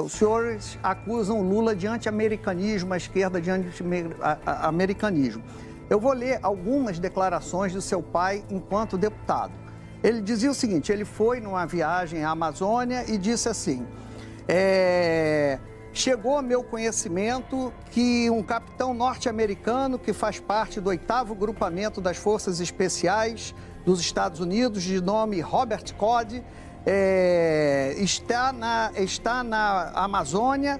Os senhores acusam Lula de anti-americanismo, a esquerda de anti-americanismo. Eu vou ler algumas declarações do seu pai enquanto deputado. Ele dizia o seguinte, ele foi numa viagem à Amazônia e disse assim, chegou ao meu conhecimento que um capitão norte-americano que faz parte do 8º Grupamento das Forças Especiais dos Estados Unidos, de nome Robert Cody, está na Amazônia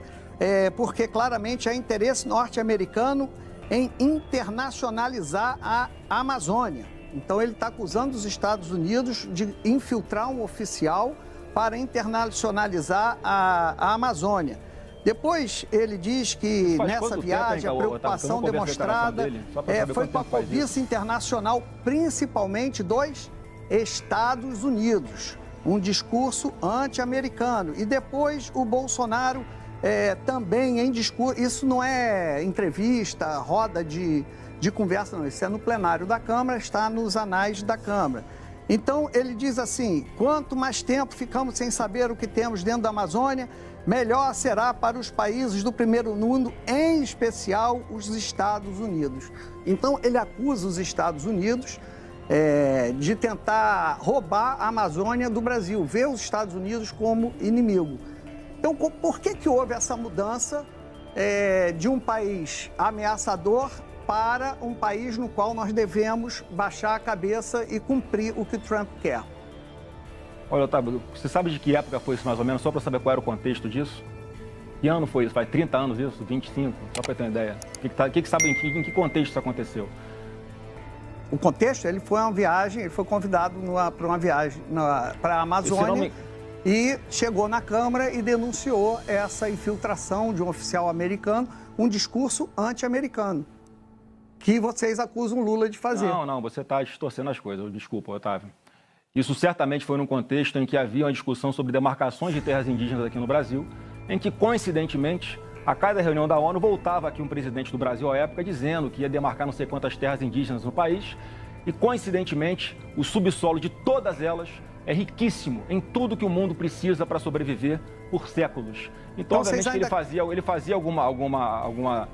porque claramente há interesse norte-americano em internacionalizar a Amazônia. Então ele está acusando os Estados Unidos de infiltrar um oficial para internacionalizar a Amazônia. Depois ele diz que nessa viagem a preocupação demonstrada foi com a cobiça internacional, principalmente dos Estados Unidos. Um discurso anti-americano. E depois o Bolsonaro também em discurso, isso não é entrevista, roda de conversa, não, isso é no plenário da Câmara, está nos anais da Câmara. Então ele diz assim, quanto mais tempo ficamos sem saber o que temos dentro da Amazônia, melhor será para os países do primeiro mundo, em especial os Estados Unidos. Então ele acusa os Estados Unidos de tentar roubar a Amazônia do Brasil, vê os Estados Unidos como inimigo. Então, por que houve essa mudança de um país ameaçador para um país no qual nós devemos baixar a cabeça e cumprir o que Trump quer? Olha, Otávio, você sabe de que época foi isso mais ou menos, só para saber qual era o contexto disso? Que ano foi isso? Faz 30 anos isso? 25? Só para ter uma ideia. Em que contexto isso aconteceu? O contexto, ele foi uma viagem, ele foi convidado para uma viagem para a Amazônia e chegou na Câmara e denunciou essa infiltração de um oficial americano, um discurso anti-americano, que vocês acusam Lula de fazer. Não, você está distorcendo as coisas, desculpa, Otávio. Isso certamente foi num contexto em que havia uma discussão sobre demarcações de terras indígenas aqui no Brasil, em que, coincidentemente, a cada reunião da ONU voltava aqui um presidente do Brasil à época dizendo que ia demarcar não sei quantas terras indígenas no país e, coincidentemente, o subsolo de todas elas é riquíssimo em tudo que o mundo precisa para sobreviver por séculos. Então, obviamente, que ele fazia alguma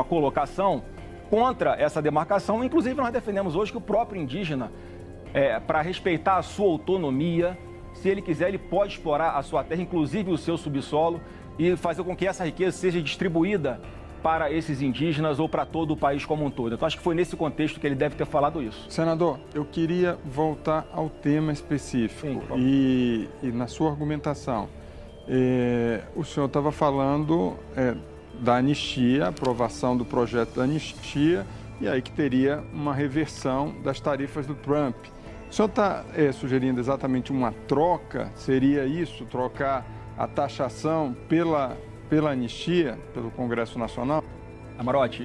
colocação contra essa demarcação. Inclusive, nós defendemos hoje que o próprio indígena, para respeitar a sua autonomia, se ele quiser, ele pode explorar a sua terra, inclusive o seu subsolo, e fazer com que essa riqueza seja distribuída para esses indígenas ou para todo o país como um todo. Então, acho que foi nesse contexto que ele deve ter falado isso. Senador, eu queria voltar ao tema específico. Sim, e na sua argumentação, o senhor estava falando da anistia, aprovação do projeto da anistia, e aí que teria uma reversão das tarifas do Trump. O senhor está sugerindo exatamente uma troca? Seria isso, trocar a taxação pela anistia, pelo Congresso Nacional? Amarote,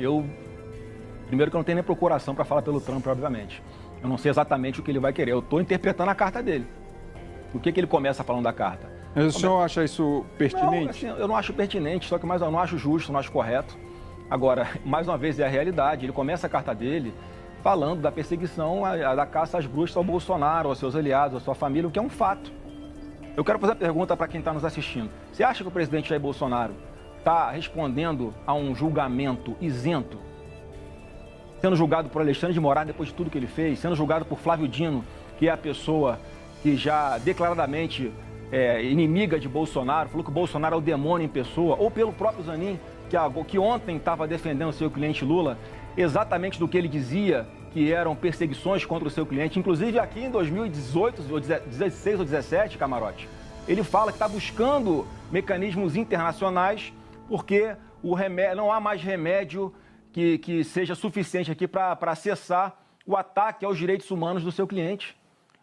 primeiro que eu não tenho nem procuração para falar pelo Trump, obviamente. Eu não sei exatamente o que ele vai querer. Eu estou interpretando a carta dele. O que ele começa falando da carta? Mas o senhor acha isso pertinente? Não, assim, eu não acho pertinente, só que mais eu não acho justo, não acho correto. Agora, mais uma vez, é a realidade. Ele começa a carta dele falando da perseguição, da caça às bruxas ao Bolsonaro, aos seus aliados, à sua família, o que é um fato. Eu quero fazer a pergunta para quem está nos assistindo. Você acha que o presidente Jair Bolsonaro está respondendo a um julgamento isento? Sendo julgado por Alexandre de Moraes depois de tudo que ele fez? Sendo julgado por Flávio Dino, que é a pessoa que já declaradamente inimiga de Bolsonaro, falou que o Bolsonaro é o demônio em pessoa, ou pelo próprio Zanin, que ontem estava defendendo o seu cliente Lula, exatamente do que ele dizia que eram perseguições contra o seu cliente, inclusive aqui em 2018, ou 16 ou 17, Camarote, ele fala que está buscando mecanismos internacionais porque não há mais remédio que seja suficiente aqui para cessar o ataque aos direitos humanos do seu cliente.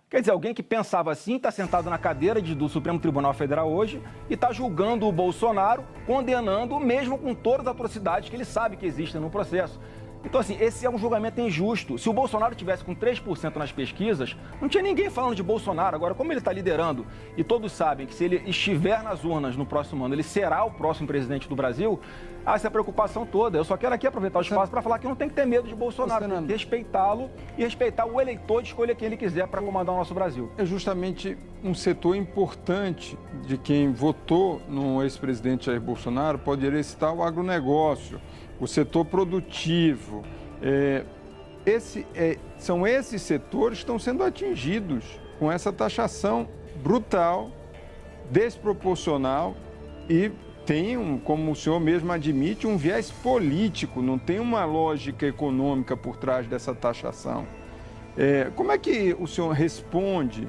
Quer dizer, alguém que pensava assim está sentado na cadeira do Supremo Tribunal Federal hoje e está julgando o Bolsonaro, condenando, mesmo com todas as atrocidades que ele sabe que existem no processo. Então, assim, esse é um julgamento injusto. Se o Bolsonaro tivesse com 3% nas pesquisas, não tinha ninguém falando de Bolsonaro. Agora, como ele está liderando e todos sabem que se ele estiver nas urnas no próximo ano, ele será o próximo presidente do Brasil, há essa preocupação toda. Eu só quero aqui aproveitar o espaço para falar que não tem que ter medo de Bolsonaro, tem que respeitá-lo e respeitar o eleitor de escolha quem ele quiser para comandar o nosso Brasil. É justamente um setor importante de quem votou no ex-presidente Jair Bolsonaro, poderia citar o agronegócio, o setor produtivo. São esses setores que estão sendo atingidos com essa taxação brutal, desproporcional e tem, como o senhor mesmo admite, um viés político, não tem uma lógica econômica por trás dessa taxação. Como é que o senhor responde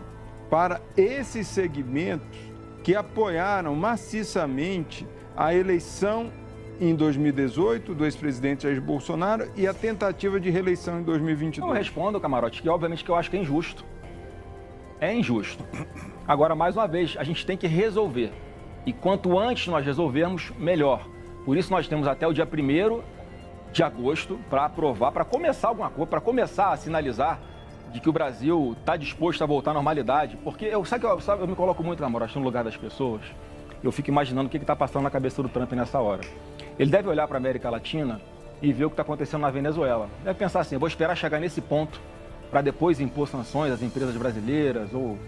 para esses segmentos que apoiaram maciçamente a eleição em 2018 do ex-presidente Jair Bolsonaro e a tentativa de reeleição em 2022? Eu respondo, Camarote, que obviamente que eu acho que é injusto. É injusto. Agora, mais uma vez, a gente tem que resolver. E quanto antes nós resolvermos, melhor. Por isso nós temos até o dia 1º de agosto para aprovar, para começar alguma coisa, para começar a sinalizar de que o Brasil está disposto a voltar à normalidade. Porque eu me coloco muito, Camarote, no lugar das pessoas. Eu fico imaginando o que está passando na cabeça do Trump nessa hora. Ele deve olhar para a América Latina e ver o que está acontecendo na Venezuela. Deve pensar assim, eu vou esperar chegar nesse ponto para depois impor sanções às empresas brasileiras ou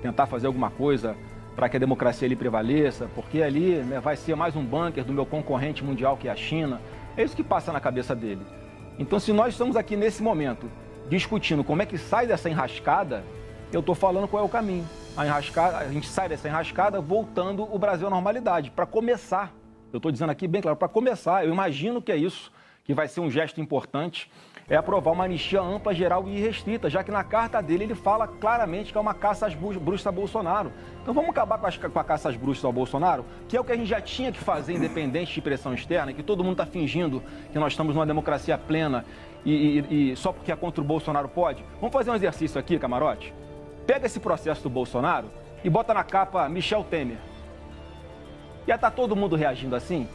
tentar fazer alguma coisa para que a democracia ali prevaleça, porque ali vai ser mais um bunker do meu concorrente mundial, que é a China. É isso que passa na cabeça dele. Então, se nós estamos aqui nesse momento discutindo como é que sai dessa enrascada, eu estou falando qual é o caminho. A gente sai dessa enrascada voltando o Brasil à normalidade. Para começar, eu estou dizendo aqui bem claro, para começar, eu imagino que é isso, que vai ser um gesto importante, é aprovar uma anistia ampla, geral e irrestrita, já que na carta dele ele fala claramente que é uma caça às bruxas a Bolsonaro. Então vamos acabar com a caça às bruxas ao Bolsonaro, que é o que a gente já tinha que fazer, independente de pressão externa, que todo mundo está fingindo que nós estamos numa democracia plena e só porque é contra o Bolsonaro pode. Vamos fazer um exercício aqui, Camarote? Pega esse processo do Bolsonaro e bota na capa Michel Temer. Já está todo mundo reagindo assim?